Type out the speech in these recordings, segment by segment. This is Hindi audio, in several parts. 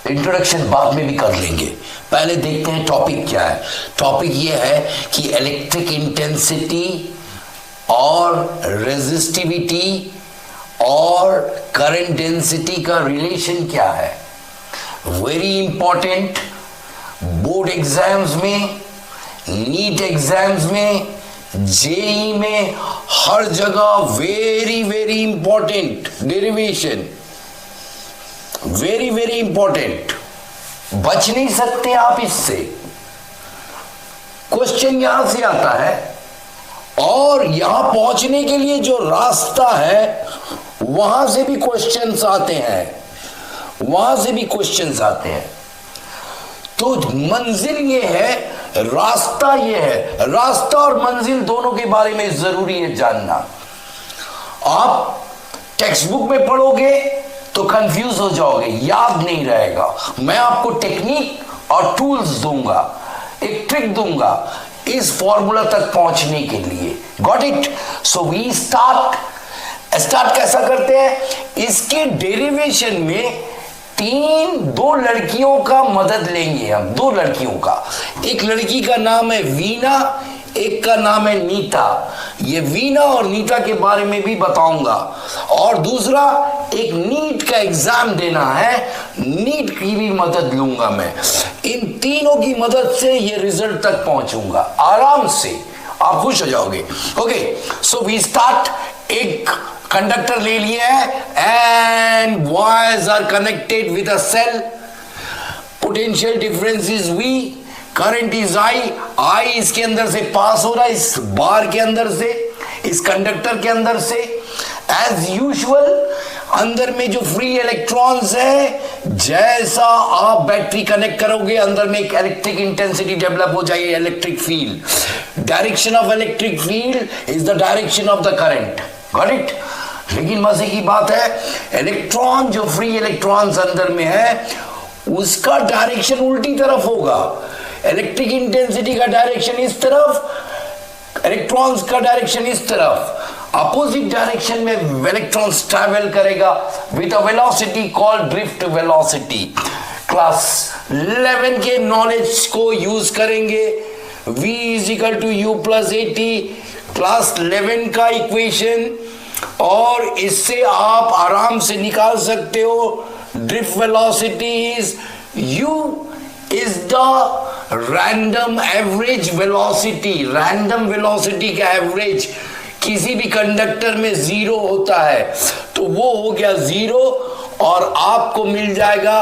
इंट्रोडक्शन बाद में भी कर लेंगे, पहले देखते हैं टॉपिक क्या है। टॉपिक ये है कि इलेक्ट्रिक इंटेंसिटी और रेजिस्टिविटी और करंट डेंसिटी का रिलेशन क्या है। वेरी इंपॉर्टेंट, बोर्ड एग्जाम्स में, नीट एग्जाम्स में, जेई में, हर जगह very very important derivation, very very important, बच नहीं सकते आप इससे। क्वेश्चन यहां से आता है और यहां पहुंचने के लिए जो रास्ता है वहां से भी क्वेश्चंस आते हैं, वहां से भी क्वेश्चंस आते हैं। तो मंजिल ये है, रास्ता ये है। रास्ता और मंजिल दोनों के बारे में जरूरी है जानना। आप टेक्स्ट बुक में पढ़ोगे तो कंफ्यूज हो जाओगे, याद नहीं रहेगा। मैं आपको टेक्निक और टूल्स दूंगा, एक ट्रिक दूंगा इस फॉर्मूला तक पहुंचने के लिए। Got it? So we start कैसा करते हैं, इसके डेरिवेशन में दो लड़कियों का मदद लेंगे हम, दो लड़कियों का। एक लड़की का नाम है वीना, एक का नाम है नीता। ये वीना और नीता के बारे में भी बताऊंगा। और दूसरा, एक नीट का एग्जाम देना है, नीट की भी मदद लूंगा मैं। इन तीनों की मदद से ये रिजल्ट तक पहुंचूंगा आराम से, आप खुश हो जाओगे। Okay, so we start. एक कंडक्टर ले लिया है and wires are connected with a cell. Potential difference is V, current is I इसके अंदर से पास हो रहा है, इस बार के अंदर से, इस कंडक्टर के अंदर से। एज यूजुअल अंदर में जो फ्री इलेक्ट्रॉन्स है, जैसा आप बैटरी कनेक्ट करोगे अंदर में एक इलेक्ट्रिक इंटेंसिटी डेवलप हो जाएगी, electric field. Direction of electric field is the direction of the current. Got it? लेकिन मजे की बात है, इलेक्ट्रॉन जो फ्री इलेक्ट्रॉन्स अंदर में है उसका डायरेक्शन उल्टी तरफ होगा। इलेक्ट्रिक इंटेंसिटी का डायरेक्शन इस तरफ, इलेक्ट्रॉन्स का डायरेक्शन इस तरफ। अपोजिट डायरेक्शन में इलेक्ट्रॉन्स ट्रैवल करेगा with a velocity called drift velocity. Class 11 के नॉलेज को यूज करेंगे। V = U + AT, क्लास 11 का इक्वेशन, और इससे आप आराम से निकाल सकते हो drift velocity is U is the random average velocity। Random velocity का एवरेज किसी भी कंडक्टर में 0 होता है, तो वो हो गया 0 और आपको मिल जाएगा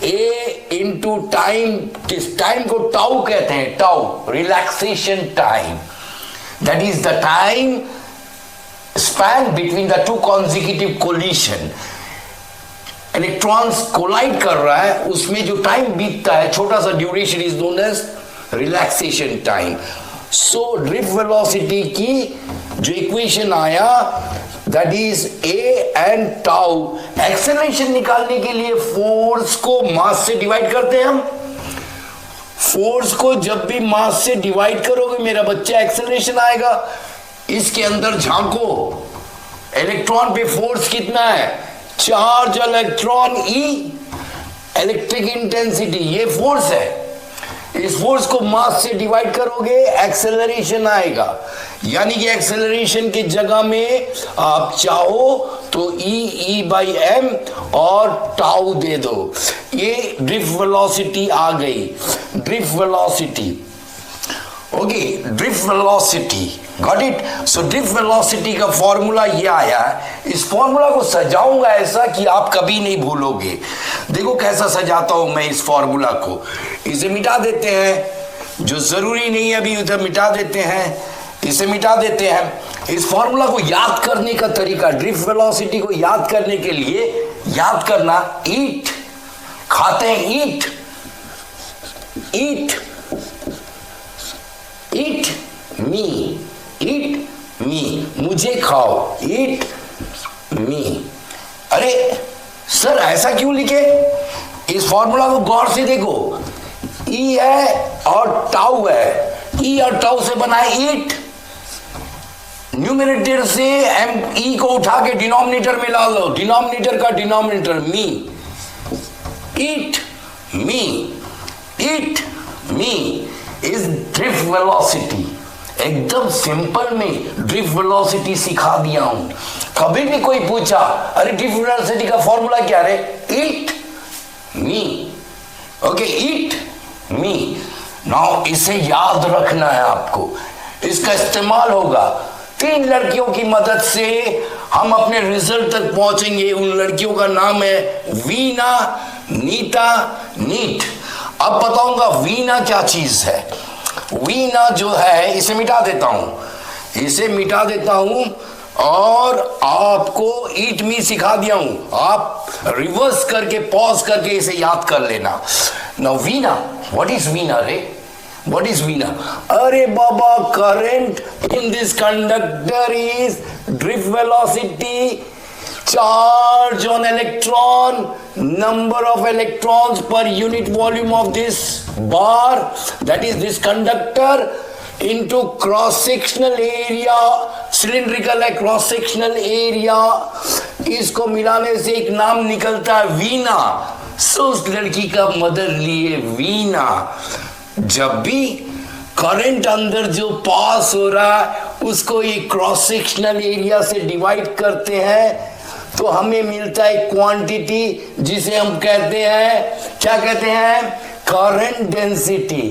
A इंटू टाइम। किस टाइम को टाउ कहते हैं, tau relaxation time. That is the time span between the two consecutive collision। Electrons collide कर रहा है, उसमें जो टाइम बीतता है, छोटा सा duration, is known age relaxation time. So drift velocity की जो इक्वेशन आया that is A and tau. Acceleration निकालने के लिए फोर्स को मास से डिवाइड करते हैं हम। फोर्स को जब भी मास से डिवाइड करोगे मेरा बच्चा, एक्सेलरेशन आएगा। इसके अंदर झांको, इलेक्ट्रॉन पे फोर्स कितना है, charge electron E, electric intensity, ये फोर्स है। इस फोर्स को मास से डिवाइड करोगे, एक्सेलरेशन आएगा। यानी कि एक्सेलरेशन की जगह में आप चाहो तो E/m और टाउ दे दो। ये ड्रिफ्ट वेलोसिटी आ गई, drift velocity. Okay, drift velocity, got it? So drift velocity का फॉर्मूला ये आया है। इस फॉर्मूला को सजाऊंगा ऐसा कि आप कभी नहीं भूलोगे। देखो कैसा सजाता हूं मैं इस फॉर्मूला को। इसे मिटा देते हैं, जो जरूरी नहीं है अभी उधर मिटा देते हैं, इसे मिटा देते हैं। इस फॉर्मूला को याद करने का तरीका, ड्रिफ्ट वेलोसिटी को याद करने के लिए, याद करना, ईट खाते हैं, ईट ईट ईट मी, ईट मी, मुझे खाओ, ईट मी। अरे सर ऐसा क्यों लिखे? इस फॉर्मूला को गौर से देखो, ई है और टाउ है, ई और टाउ से बना है ईट। न्यूमरेटर से एम ई को उठा के डिनोमिनेटर में ला लो, डिनोमिनेटर का denominator me, eat. Me, it me is drift velocity. एकदम सिंपल में ड्रिफ्ट वेलोसिटी सिखा दिया हूं। कभी भी कोई पूछा अरे ड्रिफ्ट वेलोसिटी का फॉर्मूला क्या है, it me, okay, it me. Now इसे याद रखना है आपको, इसका इस्तेमाल होगा। 3 लड़कियों की मदद से हम अपने रिजल्ट तक पहुंचेंगे। उन लड़कियों का नाम है वीना, नीता, नीट। अब बताऊंगा वीना क्या चीज है। वीना जो है, इसे मिटा देता हूं, इसे मिटा देता हूं और आपको ईट मी सिखा दिया हूं। आप रिवर्स करके पॉज करके इसे याद कर लेना। Now Veena, what is Veena रे, व्हाट इज वीना? अरे बाबा, current in this conductor is drift velocity, charge on electron, number of electrons per unit volume of this bar, that is this conductor, into cross sectional area, cylindrical है cross sectional area, इसको मिलाने से एक नाम निकलता है वीना। सो उस लड़की का मदर लिए वीना। जब भी करंट अंदर जो पास हो रहा है उसको ये क्रॉस सेक्शनल एरिया से डिवाइड करते हैं तो हमें मिलता है क्वांटिटी जिसे हम कहते हैं, क्या कहते हैं, करंट डेंसिटी।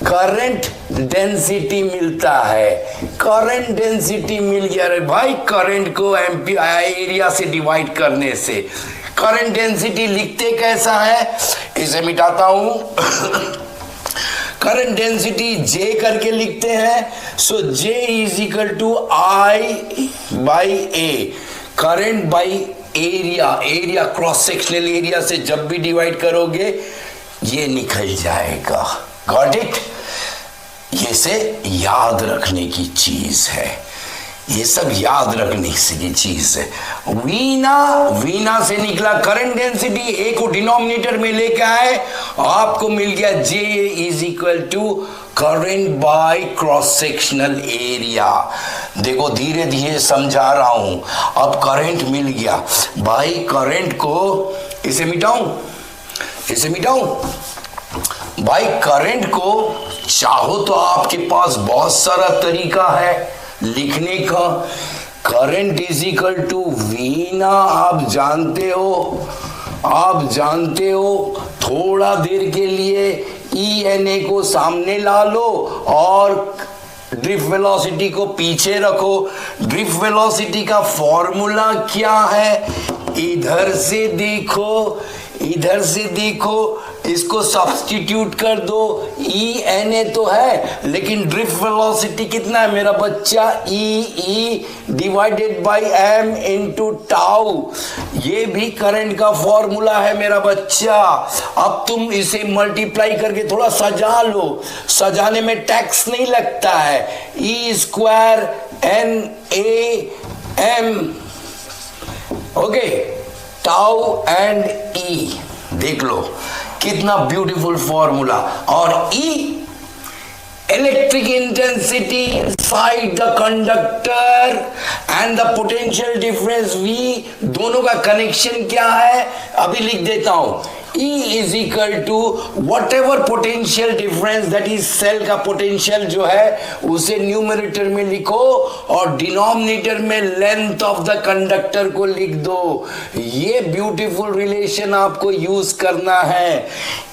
करंट डेंसिटी मिलता है। करंट डेंसिटी मिल गया रे भाई, करंट को एरिया से डिवाइड करने से। करंट डेंसिटी लिखते कैसा है, इसे मिटाता हूं। करंट डेंसिटी J करके लिखते हैं। So J is equal to I by A. Current by area, area cross sectional area से जब भी डिवाइड करोगे ये निकल जाएगा। Got it? ये से याद रखने की चीज है, ये सब याद रखने की चीज है। वीना, वीना से निकला करंट डेंसिटी, ए को डिनोमिनेटर में लेके आए, आपको मिल गया J is equal to current by cross sectional area. देखो धीरे धीरे समझा रहा हूं। अब करंट मिल गया भाई, करंट को इसे मिटाऊं, इसे मिटाऊं भाई। करंट को चाहो तो आपके पास बहुत सारा तरीका है लिखने का। करंट इज इक्वल टू वीना, आप जानते हो, आप जानते हो। थोड़ा देर के लिए ENA को सामने ला लो और ड्रिफ्ट वेलोसिटी को पीछे रखो। ड्रिफ्ट वेलोसिटी का फॉर्मूला क्या है, इधर से देखो, इधर से देखो, इसको सब्स्टिट्यूट कर दो। ENA तो है लेकिन ड्रिफ्ट वेलोसिटी कितना है मेरा बच्चा, E divided by m into tau. ये भी करंट का फॉर्मूला है मेरा बच्चा। अब तुम इसे मल्टीप्लाई करके थोड़ा सजा लो, सजाने में टैक्स नहीं लगता है। E square NAM, okay, tau and E, देख लो कितना ब्यूटीफुल फॉर्मूला। और E electric intensity inside the conductor and the potential difference V, दोनों का कनेक्शन क्या है अभी लिख देता हूं। E is equal to whatever potential difference, that is cell का पोटेंशियल जो है उसे न्यूमरेटर में लिखो और डिनोमिनेटर में लेंथ ऑफ द कंडक्टर को लिख दो। ये ब्यूटीफुल रिलेशन आपको यूज करना है।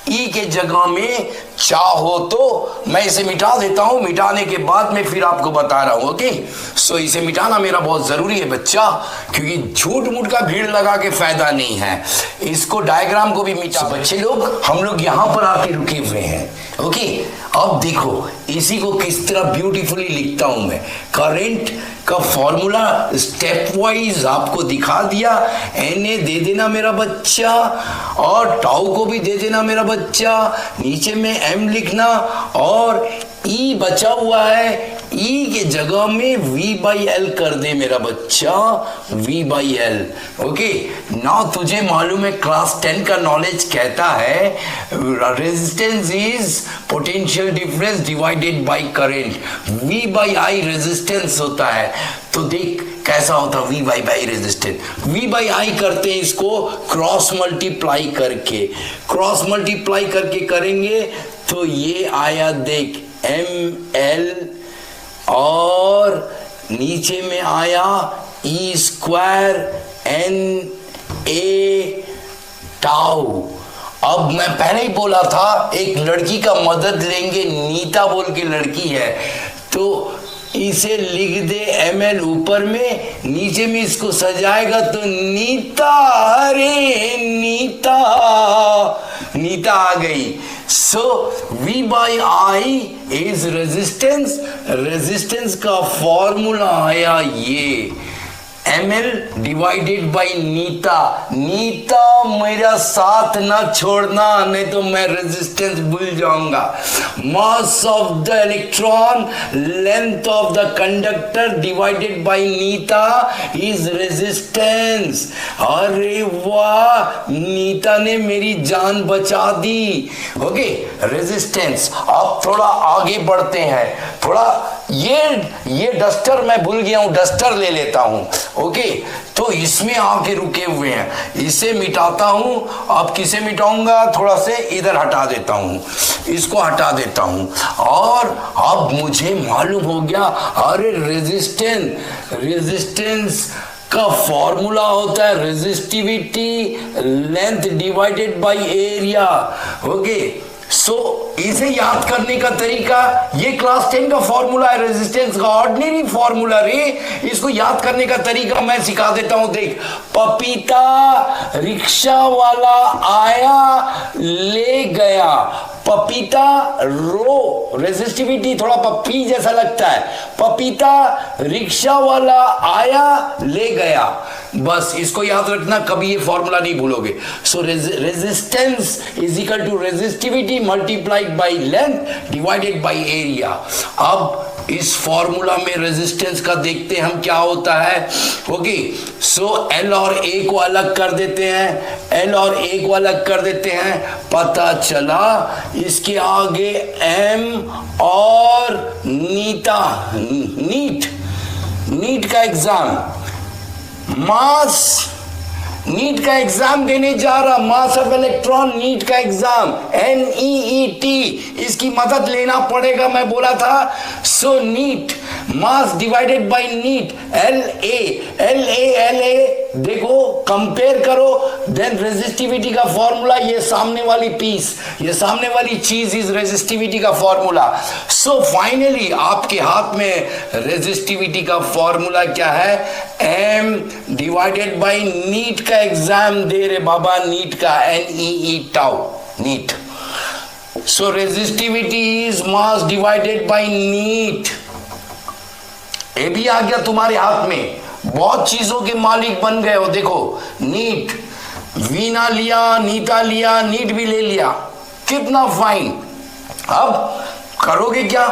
E के जगह में चाहो तो मैं इसे मिटा देता हूं, मिटाने के बाद में फिर आपको बता रहा हूं। ओके, सो इसे मिटाना मेरा बहुत जरूरी है बच्चा, क्योंकि झूठ मूठ का भीड़ लगा के फायदा नहीं है। इसको डायग्राम को भी मिटा। बच्चे लोग, हम लोग यहां पर आके रुके हुए हैं। ओके, अब देखो इसी को किस तरह ब्यूटीफुली लिखता हूं मैं। करंट का फॉर्मूला स्टेप वाइज आपको दिखा दिया। NA दे देना मेरा बच्चा और टाउ को भी दे देना मेरा बच्चा, नीचे में M लिखना और E बचा हुआ है, ई के जगह में V/L कर दे मेरा बच्चा, V/L। ओके, नाउ तुझे मालूम है क्लास 10 का नॉलेज कहता है resistance is potential difference divided by current. V/I resistance होता है। तो देख कैसा होता है V/I रेजिस्टेंस। V/I करते हैं इसको क्रॉस मल्टीप्लाई करके, क्रॉस मल्टीप्लाई करके करेंगे तो ये आया देख ML और नीचे में आया E² NA टाउ। अब मैं पहले ही बोला था एक लड़की का मदद लेंगे, नीता बोल के लड़की है, तो इसे लिख दे ML ऊपर में, नीचे में इसको सजाएगा तो नीता, अरे नीता, नीता आ गई। So V/I is resistance, resistance का फॉर्मूला आया ये ML divided by Neeta. Neeta मेरा साथ ना छोड़ना, नहीं तो मैं रेजिस्टेंस भूल जाऊंगा। Mass of the electron, length of the conductor divided by Neeta is resistance. अरे वाह, नीता ने मेरी जान बचा दी। Okay, resistance. अब थोड़ा आगे बढ़ते हैं, थोड़ा ये डस्टर मैं भूल गया हूं, डस्टर ले लेता हूं। ओके, तो इसमें आके रुके हुए हैं, इसे मिटाता हूं। अब किसे मिटाऊंगा, थोड़ा से इधर हटा देता हूं, इसको हटा देता हूं। और अब मुझे मालूम हो गया, अरे रेजिस्टेंस का फॉर्मूला होता है resistivity length divided by area. Okay, so इसे याद करने का तरीका, ये क्लास 10 का फॉर्मूला है रेजिस्टेंस का, ऑर्डिनरी फॉर्मूला रे। इसको याद करने का तरीका मैं सिखा देता हूं। देख, पपीता रिक्शा वाला आया ले गया, पपीता रो, रेजिस्टिविटी थोड़ा पप्पी जैसा लगता है, पपीता रिक्शा वाला आया ले गया। बस इसको याद रखना, कभी ये फॉर्मूला नहीं भूलोगे। So resistance is equal to resistivity multiplied by length divided by area. अब इस फॉर्मूला में रेजिस्टेंस का देखते हैं हम क्या होता है। ओके, सो L और A को अलग कर देते हैं, L और A को अलग कर देते हैं। पता चला इसके आगे M और नीता, नीट का एग्जाम, मास, नीट का एग्जाम देने जा रहा, मास ऑफ इलेक्ट्रॉन, नीट का एग्जाम, NEET, इसकी मदद लेना पड़ेगा, मैं बोला था। So NEET mass divided by NEET, LA देखो, कंपेयर करो, देन रेजिस्टिविटी का फॉर्मूला, ये सामने वाली पीस, ये सामने वाली चीज इज रेजिस्टिविटी का फॉर्मूला। सो फाइनली आपके हाथ में रेजिस्टिविटी का फॉर्मूला क्या है, M डिवाइडेड बाय नीट का एग्जाम दे रे बाबा, नीट का NEE tau, NEET. So resistivity is mass divided by NEET. ये भी आ गया तुम्हारे हाथ में, बहुत चीजों के मालिक बन गए हो। देखो, नीट, वीना लिया, नीता लिया, नीट भी ले लिया, कितना फाइन। अब करोगे क्या,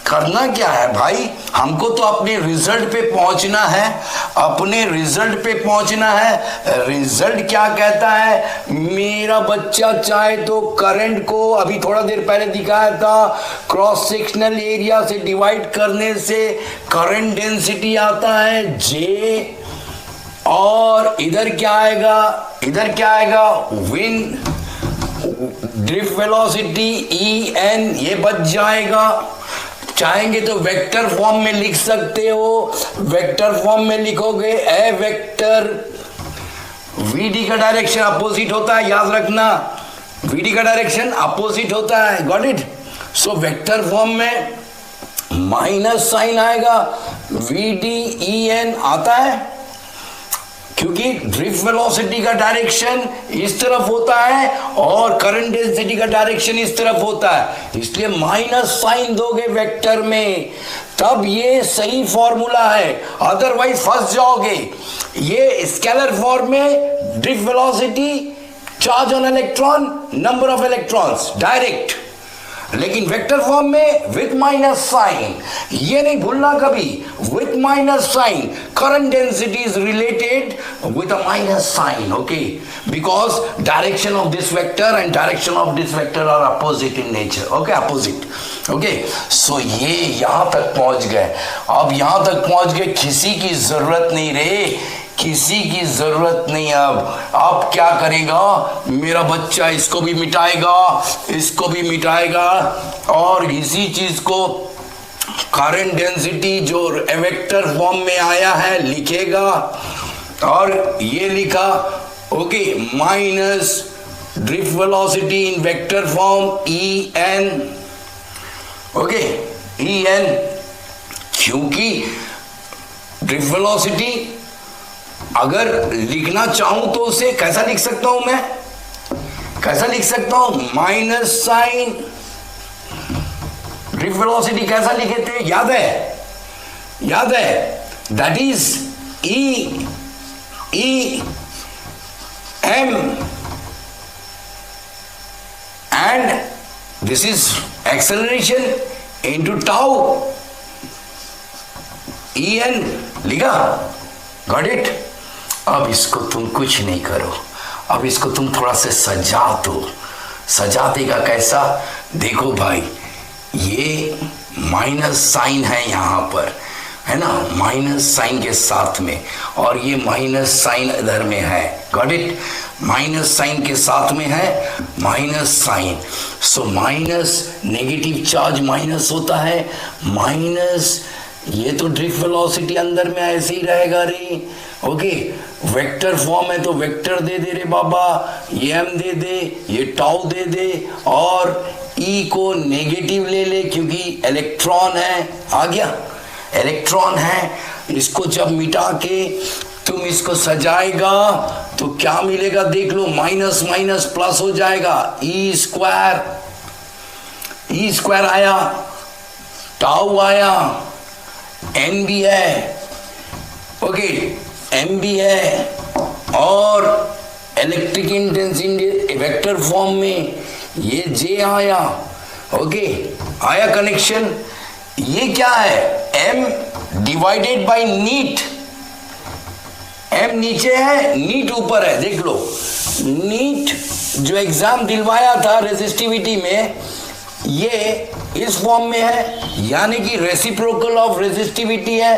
करना क्या है भाई, हमको तो अपने रिजल्ट पे पहुंचना है, अपने रिजल्ट पे पहुंचना है। रिजल्ट क्या कहता है, मेरा बच्चा चाहे तो करंट को अभी थोड़ा देर पहले दिखाया था, क्रॉस सेक्शनल एरिया से डिवाइड करने से करंट डेंसिटी आता है J, और इधर क्या आएगा, इधर क्या आएगा, विंड ड्रिफ्ट वेलोसिटी EN, ये बच जाएगा। चाहेंगे तो वेक्टर फॉर्म में लिख सकते हो, वेक्टर फॉर्म में लिखोगे ए वेक्टर, VD का डायरेक्शन अपोजिट होता है, याद रखना, VD का डायरेक्शन अपोजिट होता है, got it. So vector form में माइनस साइन आएगा, VDEN आता है, क्योंकि ड्रिफ्ट वेलोसिटी का डायरेक्शन इस तरफ होता है और करंट डेंसिटी का डायरेक्शन इस तरफ होता है, इसलिए माइनस साइन दोगे वेक्टर में, तब ये सही फॉर्मूला है, अदरवाइज फंस जाओगे। ये स्केलर फॉर्म में drift velocity, charge on electron, number of electrons direct, लेकिन वेक्टर फॉर्म में विथ माइनस साइन, ये नहीं भूलना कभी, with minus sign, current density is related with a minus sign, okay, because direction of this vector and direction of this vector are opposite in nature, okay, opposite, okay. So ये यहां तक पहुंच गए। अब यहां तक पहुंच गए, किसी की जरूरत नहीं रे, किसी की जरूरत नहीं। अब क्या करेगा मेरा बच्चा, इसको भी मिटाएगा, इसको भी मिटाएगा, और इसी चीज को करंट डेंसिटी जो वेक्टर फॉर्म में आया है लिखेगा, और ये लिखा, okay, minus drift velocity in vector form e n, okay, e n, क्योंकि ड्रिफ्ट वेलोसिटी अगर लिखना चाहूं तो उसे कैसा लिख सकता हूं मैं, कैसा लिख सकता हूं, माइनस साइन ड्रिफ्ट वेलोसिटी कैसा लिखे थे, याद है, याद है, that is e m and this is acceleration into tau, e n लिखा, गॉट इट। अब इसको तुम कुछ नहीं करो, अब इसको तुम थोड़ा से सजा दो। सजा देगा कैसा, देखो भाई, ये माइनस साइन है यहां पर, है ना, माइनस साइन के साथ में, और ये माइनस साइन इधर में है, गॉट इट, माइनस साइन के साथ में है minus sign. So minus, negative charge minus होता है, माइनस, ये तो ड्रिफ्ट वेलोसिटी अंदर में ऐसे ही रहेगा रे, ओके, वेक्टर फॉर्म है तो वेक्टर दे दे रे बाबा, ये एम दे दे, ये टाउ दे दे, और ई को नेगेटिव ले ले क्योंकि इलेक्ट्रॉन है, आ गया, इलेक्ट्रॉन है। इसको जब मिटा के तुम इसको सजाएगा तो क्या मिलेगा देख लो, माइनस माइनस प्लस हो जाएगा, ई स्क्वायर, ई स्क्वायर आया, टाउ आया, एन भी है, ओके, एम भी है, और इलेक्ट्रिक इंटेंसिटी वेक्टर फॉर्म में ये जे आया, ओके, आया कनेक्शन। ये क्या है, m divided by NEET, m नीचे है, नीट ऊपर है, देख लो, नीट जो एग्जाम दिलवाया था रेसिस्टिविटी में, ये इस फॉर्म में है, यानी कि रेसिप्रोकल ऑफ रेसिस्टिविटी है,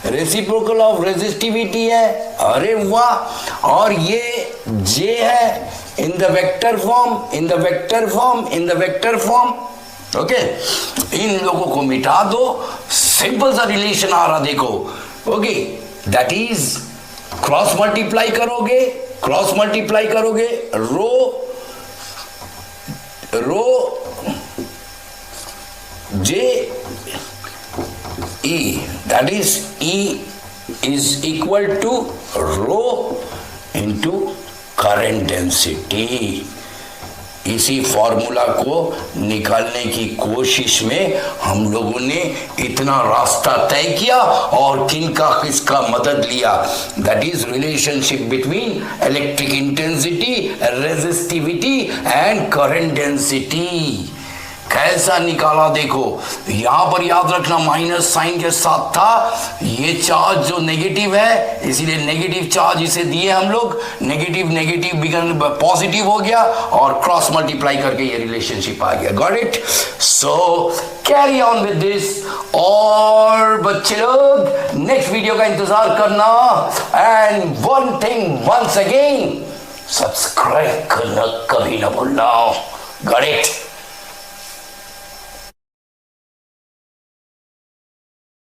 रेसिप्रोकल ऑफ रेसिस्टिविटी है, अरे वाह, और ये जे है in the vector form, in the vector form, in the vector form, okay. इन लोगों को मिटा दो, सिंपल सा रिलेशन आ रहा देखो, okay, that is cross multiply करोगे, क्रॉस मल्टीप्लाई करोगे, रो J E, that is E is equal to rho into current density। इसी फॉर्मूला को निकालने की कोशिश में हम लोगों ने इतना रास्ता तय किया, और किनका किसका मदद लिया, that is relationship between electric intensity, resistivity and current density. कैसा निकाला देखो, यहां पर याद रखना माइनस साइन के साथ था, ये चार्ज जो नेगेटिव है, इसीलिए नेगेटिव चार्ज इसे दिए हम लोग, नेगेटिव नेगेटिव बिगन पॉजिटिव हो गया, और क्रॉस मल्टीप्लाई करके ये रिलेशनशिप आ गया, got it. So carry on with this, और बच्चे लोग नेक्स्ट वीडियो का इंतजार करना, and one thing once again, subscribe करना कभी ना भूलना, गॉट इट।